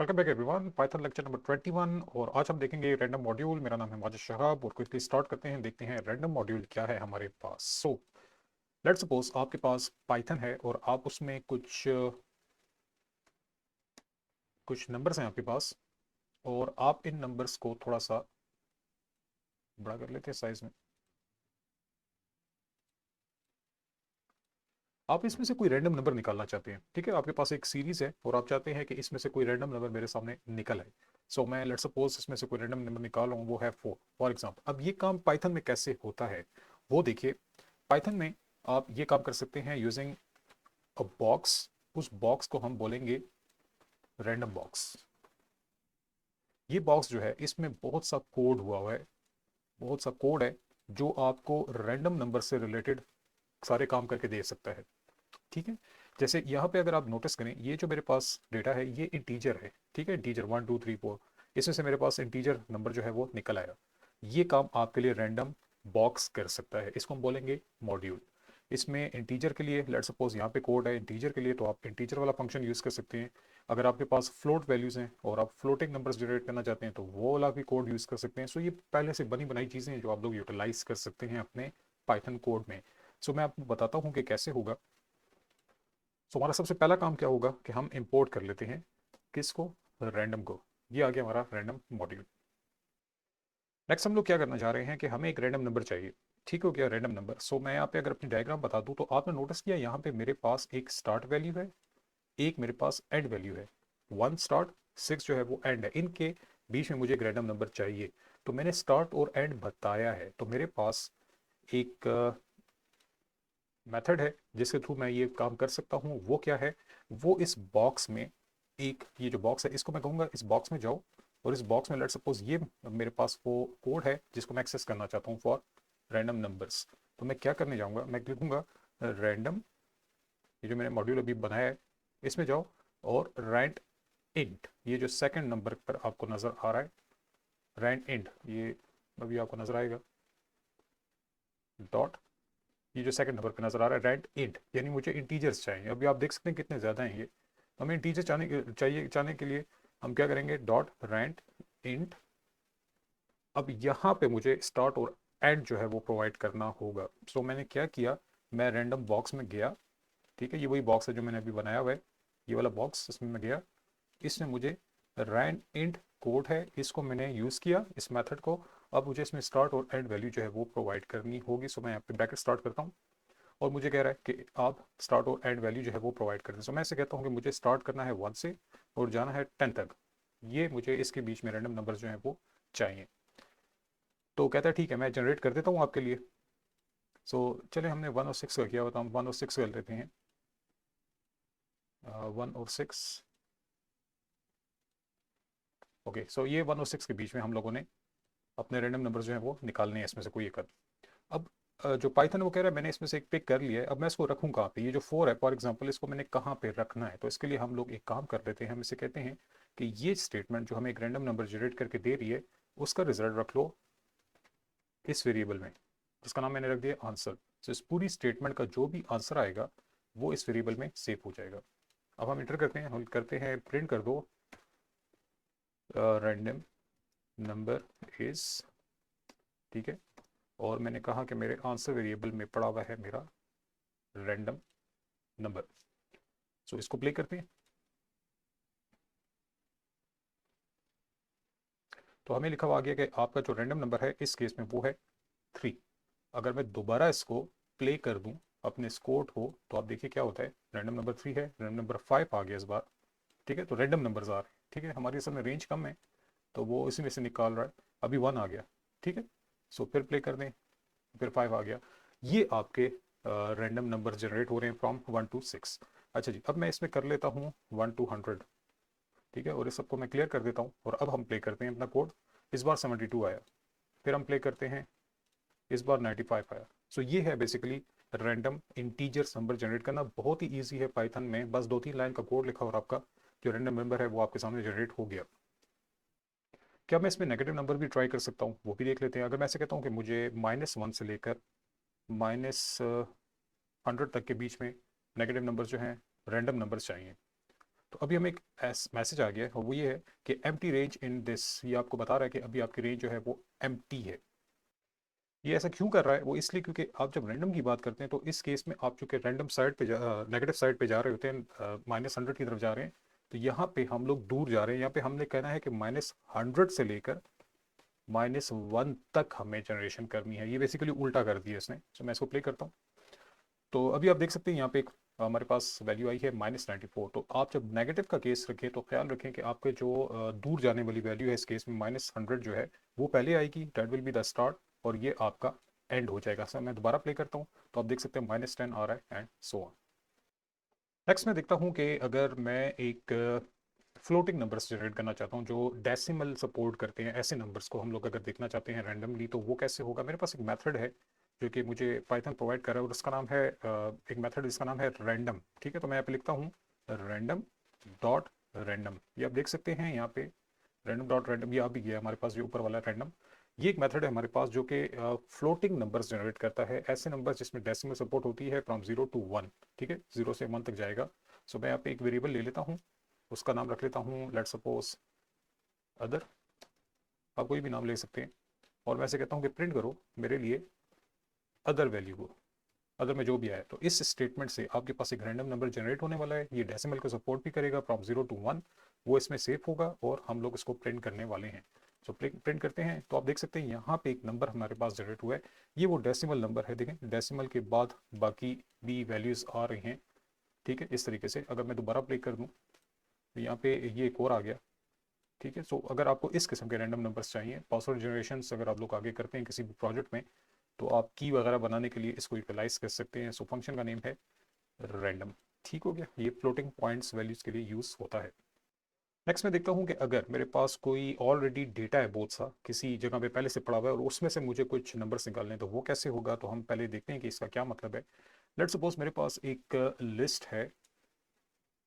Welcome back everyone, Python lecture number 21। और आज हम देखेंगे रैंडम मॉड्यूल। मेरा नाम है माजिद शहाब और क्विकली स्टार्ट करते हैं, देखते हैं रैंडम मॉड्यूल क्या है हमारे पास। सो लेट्स सपोज आपके पास पाइथन है और आप उसमें कुछ नंबर्स हैं आपके पास, और आप इन नंबर्स को थोड़ा सा बड़ा कर लेते हैं साइज में। आप इसमें से कोई रैंडम नंबर निकालना चाहते हैं, ठीक है। आपके पास एक सीरीज है और आप चाहते हैं कि इसमें से कोई रैंडम नंबर मेरे सामने निकल आए। सो मैं लेट्स सपोज इसमें से कोई रैंडम नंबर निकाल रहा हूँ, वो है 4 फॉर एग्जाम्पल। अब ये काम पाइथन में कैसे होता है वो देखिए। पाइथन में आप ये काम कर सकते हैं यूजिंग अ बॉक्स। उस बॉक्स को हम बोलेंगे रैंडम बॉक्स। ये बॉक्स जो है इसमें बहुत सा कोड हुआ है, बहुत सा कोड है जो आपको रैंडम नंबर से रिलेटेड सारे काम करके दे सकता है, ठीक है। जैसे यहाँ पे अगर आप नोटिस करें, ये जो मेरे पास डेटा है ये इंटीजर है, ठीक है। इंटीजर 1 2 3 4, इसमें से मेरे पास इंटीजर नंबर जो है वो निकल आया। ये काम आपके लिए रैंडम बॉक्स कर सकता है, इसको हम बोलेंगे मॉड्यूल। इसमें इंटीजर के लिए लेट्स सपोज यहाँ पे कोड है इंटीजर के लिए, तो आप इंटीजर वाला फंक्शन यूज़ कर सकते हैं। अगर आपके पास फ्लोट वैल्यूज़ हैं और आप फ्लोटिंग नंबर्स जनरेट करना चाहते हैं तो वो वाला भी कोड यूज़ कर सकते हैं। सो ये पहले से बनी बनाई चीज़ें हैं जो आप लोग यूटिलाइज कर सकते हैं अपने पाइथन कोड में। सो मैं आपको बताता हूँ कि कैसे होगा। सो हमारा सबसे पहला काम क्या होगा कि हम इंपोर्ट कर लेते हैं किसको, रैंडम को। ये आ गया हमारा रैंडम मॉड्यूल। नेक्स्ट हम लोग क्या करना चाह रहे हैं कि हमें एक रैंडम नंबर चाहिए, ठीक हो गया रैंडम नंबर। सो मैं यहाँ पे अगर अपनी डायग्राम बता दूं तो आपने नोटिस किया यहाँ पे मेरे पास एक स्टार्ट वैल्यू है, एक मेरे पास एंड वैल्यू है। 1 स्टार्ट, 6 जो है वो एंड है। इनके बीच में मुझे एक रैंडम नंबर चाहिए। तो मैंने स्टार्ट और एंड बताया है, तो मेरे पास एक मेथड है जिसके थ्रू मैं ये काम कर सकता हूँ। वो क्या है, वो इस बॉक्स में, एक ये जो बॉक्स है इसको मैं कहूँगा इस बॉक्स में जाओ। और इस बॉक्स में लेट सपोज ये मेरे पास वो कोड है जिसको मैं एक्सेस करना चाहता हूँ फॉर रैंडम नंबर्स। तो मैं क्या करने जाऊँगा, मैं लिखूंगा रैंडम, ये जो मैंने मॉड्यूल अभी बनाया है इसमें जाओ, और रैंड इंट, ये जो सेकंड नंबर पर आपको नज़र आ रहा है रैंड इंट, ये अभी आपको नज़र आएगा डॉट, ये जो सेकंड नंबर पे नजर आ रहा है रैंड इंट, यानी मुझे इंटीजर्स चाहिए। अभी आप देख सकते हैं कितने ज़्यादा हैं ये। हमें इंटीजर चाहने के लिए हम क्या करेंगे, डॉट रैंड इंट। अब यहाँ पे मुझे स्टार्ट और एंड जो है वो प्रोवाइड करना होगा। सो मैंने क्या किया, मैं रैंडम बॉक्स में गया, ठीक है। ये वही बॉक्स है जो मैंने अभी बनाया हुआ है, ये वाला बॉक्स, इसमें मैं गया। इसमें मुझे रैंड इंट कोड है, इसको मैंने यूज़ किया इस मेथड को। अब मुझे इसमें स्टार्ट और एंड वैल्यू जो है वो प्रोवाइड करनी होगी। सो मैं यहाँ पे ब्रैकेट स्टार्ट करता हूँ और मुझे कह रहा है कि आप स्टार्ट और एंड वैल्यू जो है वो प्रोवाइड कर दें। सो मैं ऐसे कहता हूँ कि मुझे स्टार्ट करना है 1 से और जाना है 10 तक। ये मुझे इसके बीच में रैंडम नंबर जो है वो चाहिए। तो कहता है ठीक है मैं जनरेट कर देता हूँ आपके लिए। सो चले, हमने 1 और 6 का किया हुआ था, हम 1 और 6 कर लेते हैं। 1 और 6, ओके। सो ये 1 और 6 के बीच में हम लोगों ने अपने रैंडम नंबर जो है वो निकालने हैं, इसमें से कोई एक। अब जो पाइथन वो कह रहा है मैंने इसमें से एक पिक कर लिया है, अब मैं इसको रखूँ कहाँ पे, ये जो 4 है फॉर एग्जांपल, इसको मैंने कहाँ पे रखना है। तो इसके लिए हम लोग एक काम कर लेते हैं, हम इसे कहते हैं कि ये स्टेटमेंट जो हमें एक रैंडम नंबर जनरेट करके दे रही है उसका रिजल्ट रख लो इस वेरिएबल में, जिसका नाम मैंने रख दिया आंसर। तो इस पूरी स्टेटमेंट का जो भी आंसर आएगा वो इस वेरिएबल में सेव हो जाएगा। अब हम इंटर करते हैं, हम करते हैं प्रिंट कर दो रैंडम नंबर इज, ठीक है। और मैंने कहा कि मेरे आंसर वेरिएबल में पड़ा हुआ है मेरा रैंडम नंबर। सो इसको प्ले करते हैं। तो हमें लिखा हुआ आ गया कि आपका जो रैंडम नंबर है इस केस में वो है 3। अगर मैं दोबारा इसको प्ले कर दूं अपने स्कोर को, तो आप देखिए क्या होता है, रैंडम नंबर 3 है, रैंडम नंबर 5 आ गया इस बार, ठीक है। तो रैंडम नंबर्स आ रहे हैं, ठीक है। हमारी असल में रेंज कम है तो वो इसी में से निकाल रहा है। अभी 1 आ गया, ठीक है। सो फिर प्ले कर दें, फिर 5 आ गया। ये आपके रैंडम नंबर जनरेट हो रहे हैं फ्रॉम 1 to 6। अच्छा जी, अब मैं इसमें कर लेता हूँ 1 to 100, ठीक है। और इस सबको मैं क्लियर कर देता हूँ और अब हम प्ले करते हैं अपना कोड। इस बार 72 आया, फिर हम प्ले करते हैं, इस बार 95 आया। सो ये है basically random integer number generate करना। बहुत ही ईजी है पाइथन में, बस 2 3 लाइन का कोड लिखा और आपका जो रैंडम नंबर है वो आपके सामने जनरेट हो गया। क्या मैं इसमें नेगेटिव नंबर भी ट्राई कर सकता हूँ, वो भी देख लेते हैं। अगर मैं ऐसे कहता हूँ कि मुझे -1 से लेकर -100 तक के बीच में नेगेटिव नंबर जो हैं रैंडम नंबर्स चाहिए, तो अभी हमें एक मैसेज आ गया है और वो ये है कि एम्प्टी रेंज इन दिस, ये आपको बता रहा है कि अभी आपकी रेंज जो है वो एम्प्टी है। ये ऐसा क्यों कर रहा है? वो इसलिए क्योंकि आप जब रैंडम की बात करते हैं तो इस केस में आप चूंकि रैंडम साइड पे नेगेटिव साइड पे जा रहे होते हैं, -100 की तरफ जा रहे हैं, तो यहाँ पे हम लोग दूर जा रहे हैं। यहाँ पे हमने कहना है कि -100 से लेकर -1 तक हमें जनरेशन करनी है। ये बेसिकली उल्टा कर दिया इसने। तो मैं इसको प्ले करता हूँ। तो अभी आप देख सकते हैं यहाँ पे एक हमारे पास वैल्यू आई है -94। तो आप जब नेगेटिव का केस रखें तो ख्याल रखें कि आपके जो दूर जाने वाली वैल्यू है इस केस में -100 जो है वो पहले आएगी, that will be the start, और ये आपका एंड हो जाएगा। सर मैं दोबारा प्ले करता हूँ तो आप देख सकते हैं -10 आ रहा है एंड सो ऑन। नेक्स्ट मैं देखता हूँ कि अगर मैं एक फ्लोटिंग नंबर्स जनरेट करना चाहता हूँ जो डेसिमल सपोर्ट करते हैं, ऐसे नंबर्स को हम लोग अगर देखना चाहते हैं रैंडमली, तो वो कैसे होगा? मेरे पास एक मेथड है जो कि मुझे पाइथन प्रोवाइड कर रहा है और उसका नाम है एक मेथड जिसका नाम है रैंडम। ठीक है, तो मैं यहाँ पे लिखता हूँ रैंडम डॉट रैंडम। ये आप देख सकते हैं यहाँ पे रैंडम डॉट रैंडम, ये आ भी गया हमारे पास जो ऊपर वाला रैंडम। ये एक मेथड है हमारे पास जो कि फ्लोटिंग नंबर्स जनरेट करता है, ऐसे नंबर्स जिसमें डेसिमल सपोर्ट होती है फ्रॉम 0 to 1। ठीक है, 0 से 1 तक जाएगा। सो मैं यहाँ पे एक वेरिएबल ले लेता हूँ, उसका नाम रख लेता हूँ लेट सपोज अदर। आप कोई भी नाम ले सकते हैं और मैं ऐसे कहता हूँ कि प्रिंट करो मेरे लिए अदर वैल्यू को, अदर में जो भी आया। तो इस स्टेटमेंट से आपके पास एक रैंडम नंबर जनरेट होने वाला है। ये डेसिमल को सपोर्ट भी करेगा फ्रॉम 0 to 1, वो इसमें सेफ होगा और हम लोग इसको प्रिंट करने वाले हैं। सो प्रिंट करते हैं तो आप देख सकते हैं यहाँ पे एक नंबर हमारे पास जनरेट हुआ है। ये वो डेसिमल नंबर है, देखें डेसिमल के बाद बाकी भी वैल्यूज आ रही हैं। ठीक है, इस तरीके से अगर मैं दोबारा प्ले कर दूँ तो यहाँ पे ये एक और आ गया। ठीक है, सो अगर आपको इस किस्म के रैंडम नंबर्स चाहिए, पासवर्ड जनरेशन अगर आप लोग आगे करते हैं किसी भी प्रोजेक्ट में, तो आप की वगैरह बनाने के लिए इसको यूटिलाइज कर सकते हैं। सो फंक्शन का नेम है रैंडम। ठीक हो गया, ये फ्लोटिंग पॉइंट्स वैल्यूज के लिए यूज होता है। नेक्स्ट मैं देखता हूँ कि अगर मेरे पास कोई ऑलरेडी डेटा है बहुत सा किसी जगह पे पहले से पड़ा हुआ है और उसमें से मुझे कुछ नंबर्स निकालने हैं, तो वो कैसे होगा? तो हम पहले देखते हैं कि इसका क्या मतलब है। लेट सपोज मेरे पास एक लिस्ट है।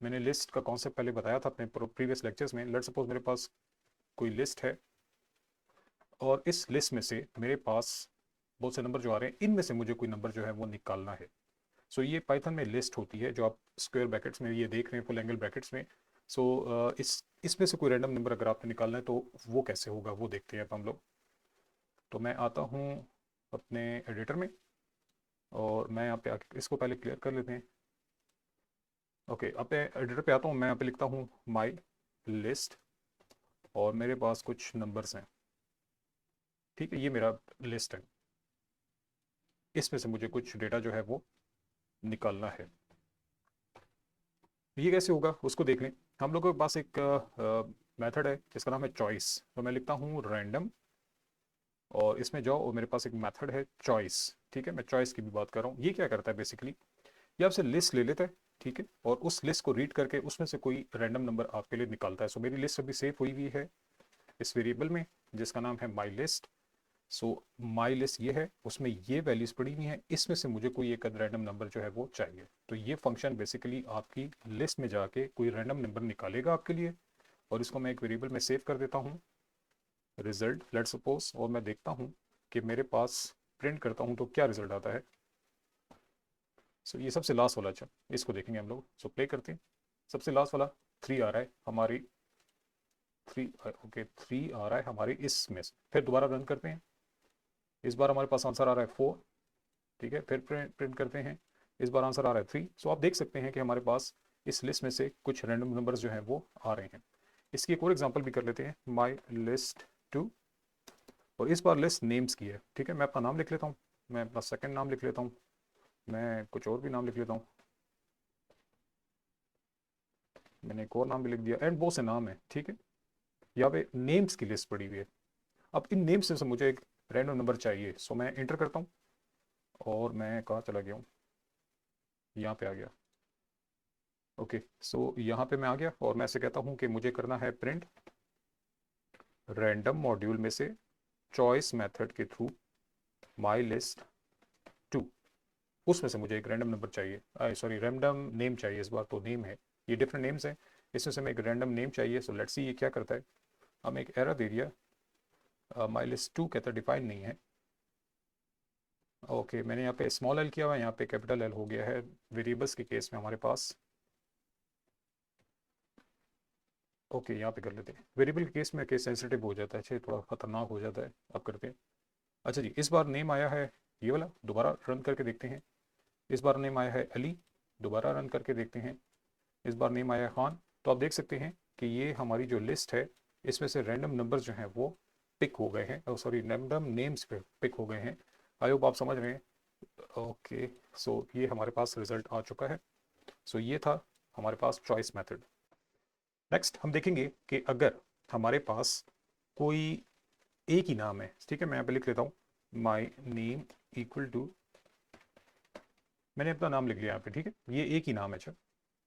मैंने लिस्ट का कॉन्सेप्ट पहले बताया था अपने प्रीवियस लेक्चर्स में। लेट सपोज मेरे पास कोई लिस्ट है और इस लिस्ट में से मेरे पास बहुत से नंबर जो आ रहे हैं, इनमें से मुझे कोई नंबर जो है वो निकालना है। सो ये पाइथन में लिस्ट होती है जो आप स्क्वायर ब्रैकेट्स में ये देख रहे हैं, फुल एंगल ब्रैकेट्स में। सो इसमें से कोई रैंडम नंबर अगर आपने निकालना है तो वो कैसे होगा वो देखते हैं अब हम लोग। तो मैं आता हूँ अपने एडिटर में और मैं यहाँ पे आके इसको पहले क्लियर कर लेते हैं। ओके, अब मैं एडिटर पे आता हूँ, मैं यहाँ पे लिखता हूँ माई लिस्ट और मेरे पास कुछ नंबर्स हैं। ठीक है, ये मेरा लिस्ट है, इसमें से मुझे कुछ डेटा जो है वो निकालना है। ये कैसे होगा उसको देख लें। हम लोगों के पास एक मेथड है जिसका नाम है चॉइस। तो मैं लिखता हूँ रैंडम और इसमें जाओ और मेरे पास एक मेथड है चॉइस। ठीक है, मैं चॉइस की भी बात कर रहा हूँ। ये क्या करता है बेसिकली, ये आपसे लिस्ट ले लेता है। ठीक है, और उस लिस्ट को रीड करके उसमें से कोई रैंडम नंबर आपके लिए निकालता है। सो मेरी लिस्ट अभी सेव हुई हुई है इस वेरिएबल में जिसका नाम है my list. So my list ये है, उसमें ये वैल्यूज पड़ी हुई हैं, इसमें से मुझे कोई एक रैंडम नंबर जो है वो चाहिए। तो ये फंक्शन बेसिकली आपकी लिस्ट में जाके कोई रैंडम नंबर निकालेगा आपके लिए और इसको मैं एक वेरिएबल में सेव कर देता हूँ रिजल्ट लेट सपोज, और मैं देखता हूँ कि मेरे पास प्रिंट करता हूँ तो क्या रिजल्ट आता है। सो ये सबसे लास्ट वाला, अच्छा इसको देखेंगे हम लोग। सो प्ले करते हैं, सबसे लास्ट वाला 3 आ रहा है हमारी 3। ओके, 3 आ रहा है हमारी इसमें से। फिर दोबारा रन करते हैं, इस बार हमारे पास आंसर आ रहा है 4। ठीक है, फिर प्रिंट करते हैं, इस बार आंसर आ रहा है 3। सो आप देख सकते हैं कि हमारे पास इस लिस्ट में से कुछ रैंडम नंबर्स जो हैं वो आ रहे हैं। इसकी एक और एग्जांपल भी कर लेते हैं, माई लिस्ट 2, और इस बार लिस्ट नेम्स की है। ठीक है, मैं अपना नाम लिख लेता हूँ, मैं अपना सेकंड नाम लिख लेता हूँ, मैं कुछ और भी नाम लिख लेता हूँ, मैंने एक और नाम भी लिख दिया एंड बहुत से नाम है। ठीक है, यहाँ पे नेम्स की लिस्ट पड़ी हुई है। अब इन नेम्स से मुझे एक रैंडम नंबर चाहिए। सो मैं इंटर करता हूँ और मैं कहाँ चला गया हूँ, यहाँ पे आ गया। ओके, सो यहाँ पे मैं आ गया और मैं ऐसे कहता हूँ कि मुझे करना है प्रिंट रैंडम मॉड्यूल में से चॉइस मेथड के थ्रू माई लिस्ट 2, उसमें से मुझे एक रैंडम नंबर चाहिए, सॉरी रैंडम नेम चाहिए। इस बार तो नेम है, ये डिफरेंट नेम्स हैं, इसमें से मैं एक रैंडम नेम चाहिए। सो लेट्स सी ये क्या करता है। हमें एक एरर दे दिया, माई लिस्ट 2 कहता डिफाइन नहीं है। ओके, मैंने यहाँ पे स्मॉल एल किया हुआ है, यहाँ पे कैपिटल एल हो गया है वेरिएबल्स के केस में हमारे पास। ओके, यहाँ पे कर लेते हैं। वेरिएबल के केस में केस सेंसिटिव हो जाता है, अच्छा थोड़ा खतरनाक हो जाता है। अब करते हैं। अच्छा जी, इस बार नेम आया है ये वाला, दोबारा रन करके देखते हैं। इस बार नेम आया है अली, दोबारा रन करके देखते हैं। इस बार नेम आया है खान। तो आप देख सकते हैं कि ये हमारी जो लिस्ट है इसमें से रैंडम नंबर्स जो हैं वो पिक हो गए हैं, और सॉरी रैंडम नेम्स पे पिक हो गए हैं। आई होप आप समझ रहे हैं। ओके, सो ये हमारे पास रिजल्ट आ चुका है। सो ये था हमारे पास चॉइस मेथड। नेक्स्ट हम देखेंगे कि अगर हमारे पास कोई एक ही नाम है, ठीक है, मैं यहाँ पे लिख लेता हूँ माई नेम इक्वल टू, मैंने अपना नाम लिख लिया यहाँ पे, ठीक है, ये एक ही नाम है। अच्छा,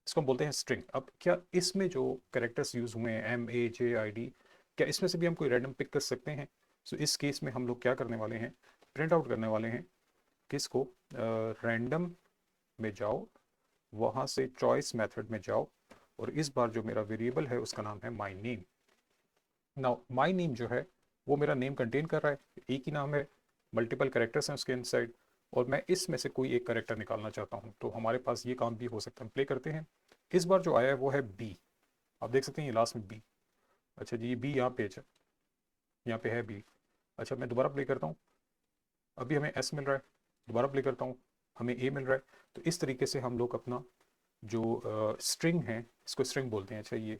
इसको हम बोलते हैं स्ट्रिंग। अब क्या इसमें जो कैरेक्टर्स यूज हुए हैं MAJID, क्या इसमें से भी हम कोई रैंडम पिक कर सकते हैं? सो इस केस में हम लोग क्या करने वाले हैं, प्रिंट आउट करने वाले हैं किसको, रैंडम में जाओ, वहाँ से चॉइस मेथड में जाओ, और इस बार जो मेरा वेरिएबल है उसका नाम है my name. Now my name जो है वो मेरा नेम कंटेन कर रहा है, एक ही नाम है, मल्टीपल करेक्टर्स हैं उसके इनसाइड, और मैं इसमें से कोई एक करेक्टर निकालना चाहता हूँ, तो हमारे पास ये काम भी हो सकता है। प्ले करते हैं। इस बार जो आया है वो है बी, आप देख सकते हैं ये लास्ट में बी। अच्छा जी, ये बी यहाँ पे है, यहाँ पे है बी। अच्छा, मैं दोबारा प्ले करता हूँ, अभी हमें एस मिल रहा है। दोबारा प्ले करता हूँ, हमें ए मिल रहा है। तो इस तरीके से हम लोग अपना जो स्ट्रिंग है, इसको स्ट्रिंग बोलते हैं। अच्छा, ये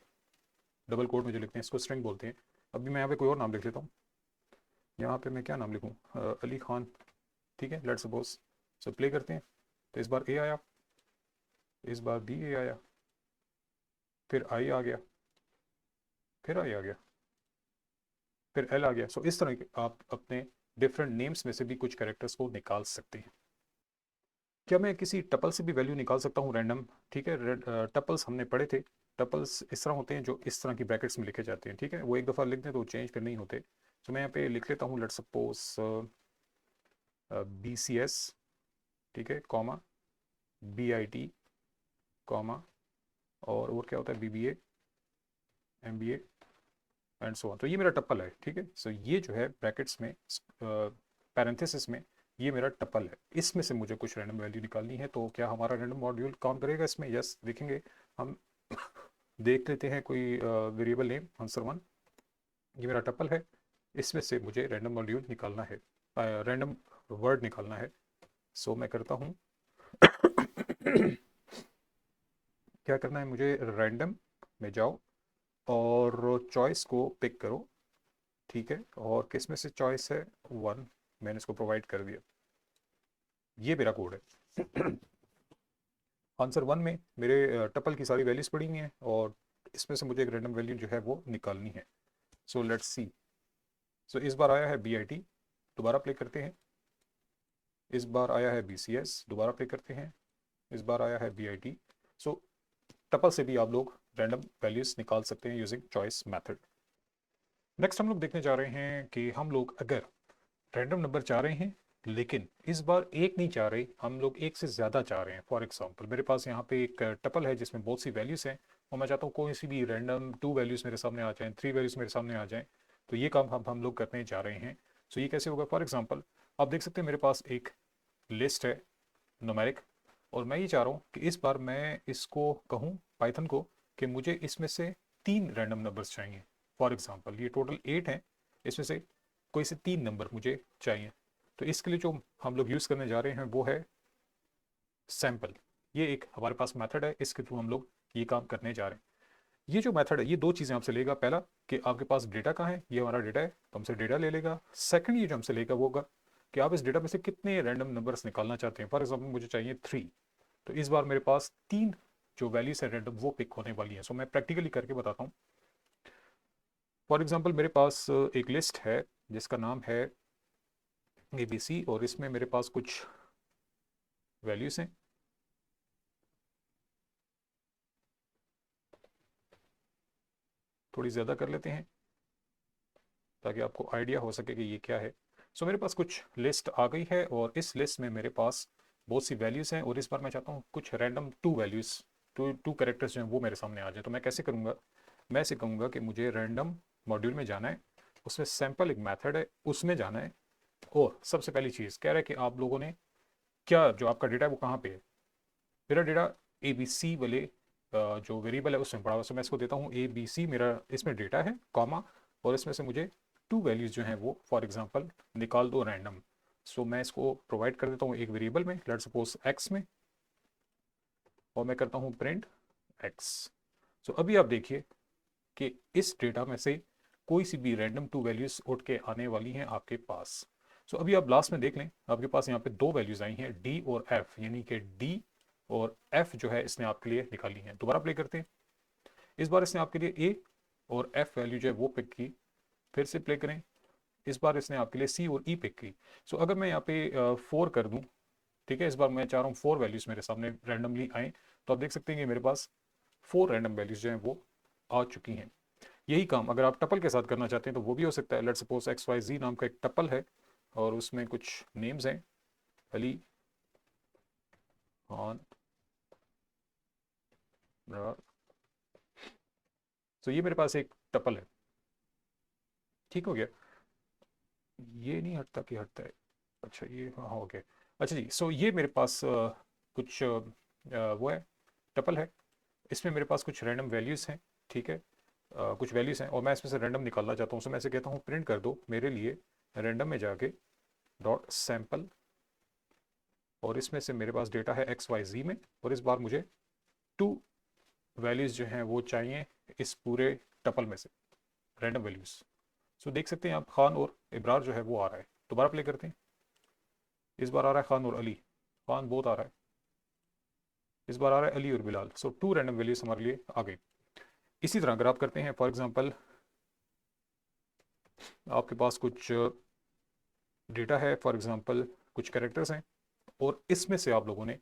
डबल कोड में जो लिखते हैं इसको स्ट्रिंग बोलते हैं। अभी मैं यहाँ पे कोई और नाम लिख लेता हूँ, यहाँ पे मैं क्या नाम लिखूँ, अली खान, ठीक है, लेट्स सपोज। सो प्ले करते हैं। तो इस बार ए आया, इस बार बी ए आया, फिर आई आ गया, फिर आई आ गया, फिर एल आ गया। सो इस तरह के आप अपने डिफरेंट नेम्स में से भी कुछ कैरेक्टर्स को निकाल सकते हैं। क्या मैं किसी टपल से भी वैल्यू निकाल सकता हूँ रैंडम? ठीक है, टपल्स हमने पढ़े थे। टपल्स इस तरह होते हैं जो इस तरह की ब्रैकेट्स में लिखे जाते हैं, ठीक है, वो एक दफ़ा लिख दें तो चेंज फिर नहीं होते। तो मैं यहाँ पे लिख लेता हूँ, लेट्स सपोज BCS, ठीक है, कॉमा BIT, कॉमा, और क्या होता है BBA, MBA, and so on. तो ये मेरा टप्पल है, ठीक है। सो ये जो है ब्रैकेट्स में, पैरेंथेसिस में, ये मेरा टप्पल है। इसमें से मुझे कुछ रैंडम वैल्यू निकालनी है, तो क्या हमारा रैंडम मॉड्यूल काम करेगा इसमें? यस, देखेंगे हम। देख लेते हैं कोई वेरिएबल नेम आंसर 1, ये मेरा टप्पल है, इसमें से मुझे रैंडम मॉड्यूल निकालना है, रैंडम वर्ड निकालना है। सो मैं करता हूँ क्या करना है मुझे, रैंडम में जाओ और चॉइस को पिक करो, ठीक है, और किस में से चॉइस है, 1, मैंने इसको प्रोवाइड कर दिया। ये मेरा कोड है। आंसर 1 में मेरे टपल की सारी वैल्यूज पड़ी हुई हैं, और इसमें से मुझे एक रैंडम वैल्यू जो है वो निकालनी है। So let's see. सो इस बार आया है BIT, दोबारा प्ले करते हैं। इस बार आया है BCS, दोबारा प्ले करते हैं। इस बार आया है BIT। सो टपल से भी आप लोग रैंडम वैल्यूज निकाल सकते हैं यूजिंग चॉइस मेथड। नेक्स्ट हम लोग देखने जा रहे हैं कि हम लोग अगर रैंडम नंबर चाह रहे हैं, लेकिन इस बार एक नहीं चाह रहे, हम लोग एक से ज़्यादा चाह रहे हैं। फॉर एग्जांपल मेरे पास यहाँ पे एक टपल है जिसमें बहुत सी वैल्यूज़ हैं, और मैं चाहता हूँ कोई सी भी रैंडम 2 वैल्यूज़ मेरे सामने आ जाएं, 3 वैल्यूज़ मेरे सामने आ जाएं। तो ये काम हम लोग करने जा रहे हैं। सो ये कैसे होगा? फॉर एग्जाम्पल आप देख सकते हैं मेरे पास एक लिस्ट है नुमेरिक, और मैं ये चाह रहा हूँ कि इस बार मैं इसको कहूँ पाइथन को कि मुझे इसमें से 3 रैंडम नंबर्स चाहिए। फॉर एग्जांपल ये टोटल 8 हैं, इसमें से कोई से 3 नंबर मुझे चाहिए। तो इसके लिए जो हम लोग यूज़ करने जा रहे हैं वो है सैम्पल। ये एक हमारे पास मेथड है, इसके थ्रू हम लोग ये काम करने जा रहे हैं। ये जो मेथड है ये दो चीज़ें आपसे लेगा। पहला कि आपके पास डेटा कहाँ है, ये हमारा डेटा है, तो हमसे डेटा ले लेगा। सेकंड ये जो हमसे लेगा वो होगा कि आप इस डेटा में से कितने रैंडम नंबर्स निकालना चाहते हैं। फॉर एग्जाम्पल मुझे चाहिए 3, तो इस बार मेरे पास 3 जो वैल्यूज है रैंडम वो पिक होने वाली है। सो मैं प्रैक्टिकली करके बताता हूँ। फॉर एग्जाम्पल मेरे पास एक लिस्ट है जिसका नाम है ABC, और इसमें मेरे पास कुछ वैल्यूज हैं। थोड़ी ज़्यादा कर लेते हैं ताकि आपको आइडिया हो सके कि ये क्या है। सो मेरे पास कुछ लिस्ट आ गई है, और इस लिस्ट में मेरे पास बहुत सी वैल्यूज़ हैं, और इस बार मैं चाहता हूँ कुछ रैंडम 2 वैल्यूज़, टू कैरेक्टर्स जो हैं वो मेरे सामने आ जाए। तो मैं कैसे करूँगा, मैं ऐसे कहूँगा कि मुझे रैंडम मॉड्यूल में जाना है, उसमें सैम्पल एक मेथड है उसमें जाना है, और सबसे पहली चीज़ कह रहा है कि आप लोगों ने क्या, जो आपका डेटा है वो कहाँ पे है। मेरा डेटा ABC वाले जो वेरिएबल है उसमें पड़ा हुआ। सो मैं इसको देता हूँ ABC, मेरा इसमें डेटा है, कॉमा, और इसमें से मुझे 2 वैल्यूज़ जो हैं वो फॉर एग्जांपल निकाल दो रैंडम। सो मैं इसको प्रोवाइड कर देता हूँ एक वेरिएबल में, लेट्स सपोज x में, और मैं करता हूँ प्रिंट x। सो अभी आप देखिए कि इस डेटा में से कोई सी भी रैंडम 2 वैल्यूज़ उठ के आने वाली हैं आपके पास। सो अभी आप लास्ट में देख लें, आपके पास यहाँ पे 2 वैल्यूज़ आई हैं D और F, यानी कि D और F जो है इसने आपके लिए निकाली है। दोबारा प्ले करते हैं। इस बार इसने आपके लिए A और F वैल्यू जो है वो पिक की। फिर से प्ले करें। इस बार इसने आपके लिए C और E पिक की। सो अगर मैं यहाँ पे 4 कर दूँ, ठीक है, इस बार मैं चाह रहा हूँ 4 वैल्यूज़ मेरे सामने रैंडमली आए, तो आप देख सकते हैं कि मेरे पास 4 रैंडम वैल्यूज़ जो हैं वो आ चुकी हैं। यही काम अगर आप टपल के साथ करना चाहते हैं तो वो भी हो सकता है। लेट्स सपोज XYZ नाम का एक टपल है और उसमें कुछ नेम्स हैं, अली, खान, इमरान। तो ये मेरे पास एक टपल है, ठीक हो गया। ये नहीं हटता कि हटता है? अच्छा ये, हाँ ओके। अच्छा जी, सो ये मेरे पास कुछ वो है, टपल है। इसमें मेरे पास कुछ रैंडम वैल्यूज़ हैं, ठीक है, कुछ वैल्यूज़ हैं और मैं इसमें से रैंडम निकालना चाहता हूँ। सो मैं इसे कहता हूँ प्रिंट कर दो मेरे लिए रैंडम में जाके डॉट सैम्पल, और इसमें से मेरे पास डेटा है XYZ में, और इस बार मुझे 2 वैल्यूज़ जो हैं वो चाहिए इस पूरे टपल में से, रैंडम वैल्यूज़। सो देख सकते हैं आप, खान और इब्रार जो है वो आ रहा है। दोबारा प्ले करते हैं। इस बार आ रहा है खान और अली, खान बहुत आ रहा है। इस बार आ रहा है अली और बिलाल। सो 2 रैंडम वैल्यूज़ हमारे लिए आ गई। इसी तरह अगर आप करते हैं, फॉर एग्जांपल आपके पास कुछ डेटा है, फॉर एग्जांपल कुछ कैरेक्टर्स हैं, और इसमें से आप लोगों ने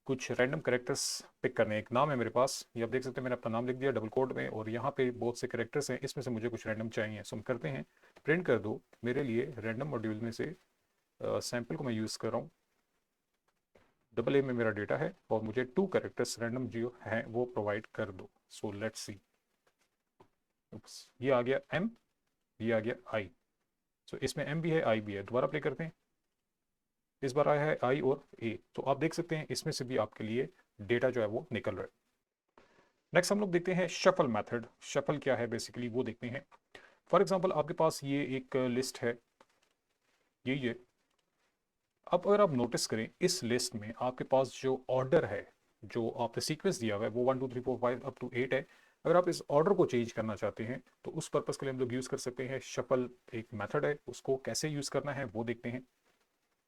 कुछ रैंडम कैरेक्टर्स पिक करने हैं। एक नाम है मेरे पास, ये आप देख सकते हैं, मैंने अपना नाम लिख दिया डबल कोड में, और यहाँ पे बहुत से कैरेक्टर्स हैं, इसमें से मुझे कुछ रैंडम चाहिए। सो हम करते हैं प्रिंट कर दो मेरे लिए रैंडम मॉड्यूल में से सैम्पल को मैं यूज़ कर रहा हूँ, AA में मेरा डेटा है, और मुझे 2 कैरेक्टर्स रैंडम जो हैं वो प्रोवाइड कर दो। सो लेट्स सी, ये आ गया M, ये आ गया I। सो इसमें M भी है, I भी है। दोबारा प्ले करते हैं। इस बार आया है I और A। तो आप देख सकते हैं इसमें से भी आपके लिए डेटा जो है वो निकल रहा है। नेक्स्ट हम लोग देखते हैं शफल मेथड। शफल क्या है बेसिकली वो देखते हैं। फॉर एग्जांपल आपके पास ये एक लिस्ट है, ये अब अगर आप नोटिस करें इस लिस्ट में आपके पास जो ऑर्डर है, जो आपने सीक्वेंस दिया हुआ है वो 1 2 3 4 5 अप टू 8 है। अगर आप इस ऑर्डर को चेंज करना चाहते हैं तो उस पर्पज़ के लिए हम लोग यूज़ कर सकते हैं शफल, एक मेथड है। उसको कैसे यूज़ करना है वो देखते हैं।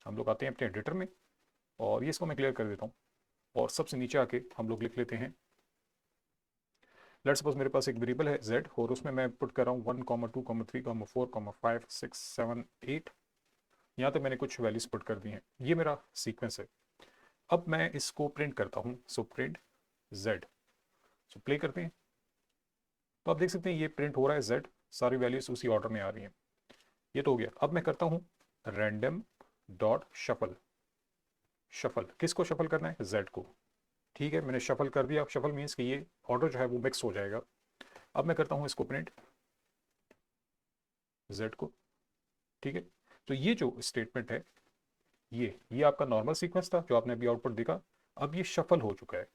हम लोग आते हैं अपने एडिटर में, और ये इसको मैं क्लियर कर देता हूँ, और सबसे नीचे आके हम लोग लिख लेते हैं, लेट्स सपोज मेरे पास एक वेरिएबल है z, और उसमें मैं पुट कर रहा हूँ 1 2 3 4 5 6 7 8। यहाँ तक मैंने कुछ वैल्यूज पुट कर दी हैं। ये मेरा सीक्वेंस है। अब मैं इसको प्रिंट करता हूँ। So print z। So play करते हैं, तो आप देख सकते हैं ये प्रिंट हो रहा है z, सारी वैल्यूज उसी ऑर्डर में आ रही हैं। ये तो हो गया। अब मैं करता हूँ रैंडम डॉट शफल। शफल किसको शफल करना है? z को। ठीक है, मैंने शफल कर दिया। शफल मीन्स कि ये ऑर्डर जो है वो मिक्स हो जाएगा। अब मैं करता हूँ इसको प्रिंट z को, ठीक है। तो ये जो स्टेटमेंट है, ये आपका नॉर्मल सीक्वेंस था जो आपने अभी आउटपुट देखा। अब ये शफल हो चुका है,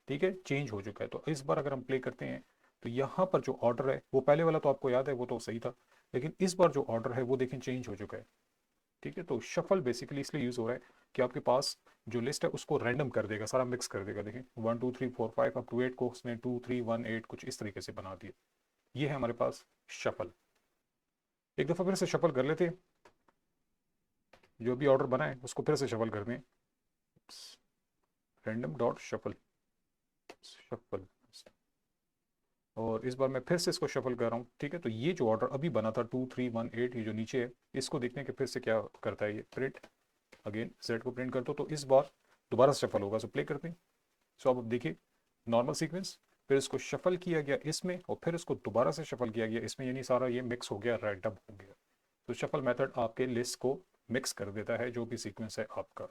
ठीक है, चेंज हो चुका है। तो इस बार अगर हम प्ले करते हैं तो यहाँ पर जो ऑर्डर है, वो पहले वाला तो आपको याद है वो तो सही था, लेकिन इस बार जो ऑर्डर है वो देखें चेंज हो चुका है, ठीक है। तो शफल बेसिकली इसलिए यूज हो रहा है कि आपके पास जो लिस्ट है उसको रैंडम कर देगा, सारा मिक्स कर देगा। देखें 1 2 3 4 5 अप टू 8 को उसने 2 3 1 8 कुछ इस तरीके से बना दिया। ये है हमारे पास शफल। एक दफ़ा फिर से शफल कर लेते हैं, जो भी ऑर्डर बना है उसको फिर से शफल कर दें। रैंडम डॉट शफल, शफल, और इस बार मैं फिर से इसको शफल कर रहा हूँ, ठीक है। तो ये जो ऑर्डर अभी बना था 2 3 1 8, ये जो नीचे है, इसको देखने के फिर से क्या करता है ये, प्रिंट अगेन z को प्रिंट कर दो। तो इस बार दोबारा से शफल होगा। सो प्ले करते हैं। सो अब देखिए नॉर्मल सीक्वेंस, फिर इसको शफल किया गया इसमें, और फिर इसको दोबारा से शफल किया गया इसमें, यानी सारा ये मिक्स हो गया, रैंडम हो गया। तो शफल मेथड आपके लिस्ट को मिक्स कर देता है जो भी सीक्वेंस है आपका।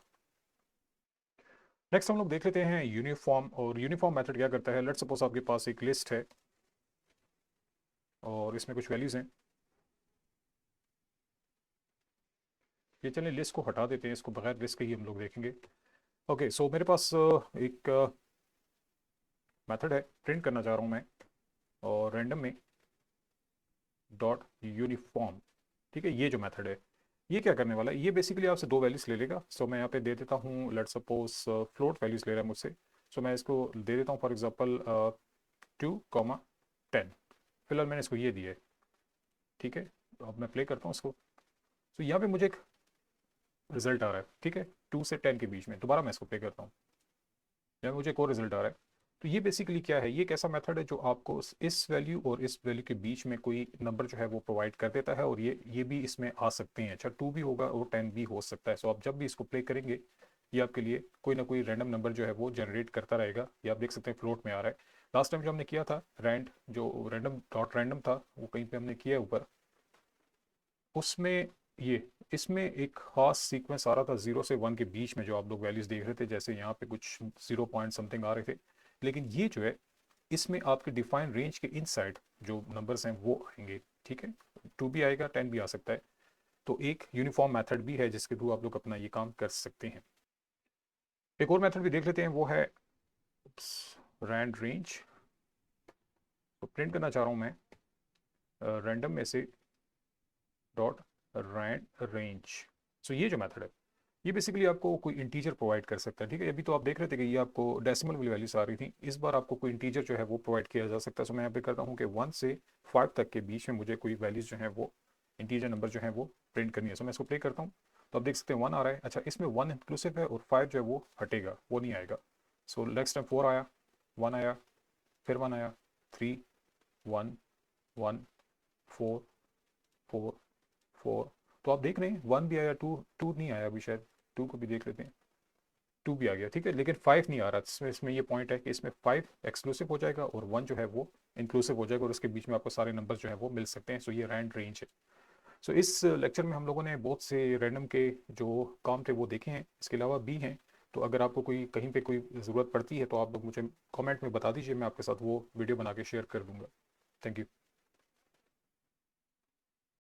नेक्स्ट हम लोग देख लेते हैं यूनिफॉर्म। और यूनिफॉर्म मेथड क्या करता है? लेट्स सपोज आपके पास एक लिस्ट है और इसमें कुछ वैल्यूज हैं। ये चलिए लिस्ट को हटा देते हैं, इसको बगैर लिस्ट के ही हम लोग देखेंगे। ओके, सो मेरे पास एक मेथड है, प्रिंट करना चाह रहा हूँ मैं, और रैंडम में डॉट यूनिफॉर्म, ठीक है। ये जो मेथड है ये क्या करने वाला है, ये बेसिकली आपसे दो वैल्यूज ले लेगा। सो मैं यहाँ पे दे देता हूँ, लेट सपोज फ्लोट वैल्यूज ले रहा है मुझसे। सो मैं इसको दे देता हूँ फॉर एग्जांपल 2, 10। फिलहाल मैंने इसको ये दिया है, ठीक है। तो अब मैं प्ले करता हूँ इसको। तो यहाँ पे मुझे एक रिजल्ट आ रहा है, ठीक है, 2 से 10 के बीच में। दोबारा मैं इसको प्ले करता हूँ, यहाँ पे मुझे एक और रिजल्ट आ रहा है। तो ये बेसिकली क्या है, ये एक ऐसा मेथड है जो आपको इस वैल्यू और इस वैल्यू के बीच में कोई नंबर जो है वो प्रोवाइड कर देता है, और ये भी इसमें आ सकते हैं। अच्छा, 2 भी होगा और 10 भी हो सकता है। सो आप जब भी इसको प्ले करेंगे ये आपके लिए कोई ना कोई रैंडम नंबर जो है वो जनरेट करता रहेगा। ये आप देख सकते हैं फ्लोट में आ रहा है। लास्ट टाइम जो हमने किया था रैंड, जो रैंडम डॉट रैंडम था, वो कहीं पे हमने किया है ऊपर, उसमें ये इसमें एक खास सीक्वेंस आ रहा था 0 से 1 के बीच में, जो आप लोग वैल्यूज देख रहे थे, जैसे यहाँ पे कुछ 0 पॉइंट समथिंग आ रहे थे। लेकिन ये जो है इसमें आपके डिफाइन रेंज के इनसाइड जो नंबर्स हैं वो आएंगे, ठीक है। 2 भी आएगा, 10 भी आ सकता है। तो एक यूनिफॉर्म मेथड भी है जिसके थ्रू आप लोग अपना ये काम कर सकते हैं। एक और मेथड भी देख लेते हैं, वो है रैंड रेंज। तो प्रिंट करना चाह रहा हूँ मैं रैंडम में से डॉट रैंड रेंज। सो ये जो मेथड है ये बेसिकली आपको कोई इंटीजर प्रोवाइड कर सकता है, ठीक है। अभी तो आप देख रहे थे कि ये आपको डेसिमल वाली वैल्यूज आ रही थी, इस बार आपको कोई इंटीजर जो है वो प्रोवाइड किया जा सकता है। सो मैं यहाँ पे करता हूँ कि 1 से 5 तक के बीच में मुझे कोई वैल्यूज जो है वो इंटीजर नंबर जो है वो प्रिंट करनी है। सो मैं इसको प्ले करता हूँ, तो आप देख सकते हैं 1 आ रहा है। अच्छा, इसमें 1 इंक्लूसिव है और 5 जो है वो हटेगा, वो नहीं आएगा। सो नेक्स्ट टाइम 4 आया, 1 आया, फिर 1 आया, 3, 1, 1, 4, 4, 4। तो आप देख रहे हैं 1 भी आया, 2 2 नहीं आया अभी शायद, 2 को भी देख लेते हैं, 2 भी आ गया, ठीक है। लेकिन 5 नहीं आ रहा। इसमें ये पॉइंट है कि इसमें 5 एक्सक्लूसिव हो जाएगा और 1 जो है वो इंक्लूसिव हो जाएगा, और उसके बीच में आपको सारे नंबर जो है वो मिल सकते हैं। सो ये रैंड रेंज है। सो इस लेक्चर में हम लोगों ने बहुत से रैंडम के जो काम थे वो देखे हैं, इसके अलावा भी हैं। तो अगर आपको कोई कहीं पे कोई ज़रूरत पड़ती है तो आप लोग मुझे कमेंट में बता दीजिए, मैं आपके साथ वो वीडियो बना के शेयर कर दूंगा। Thank you.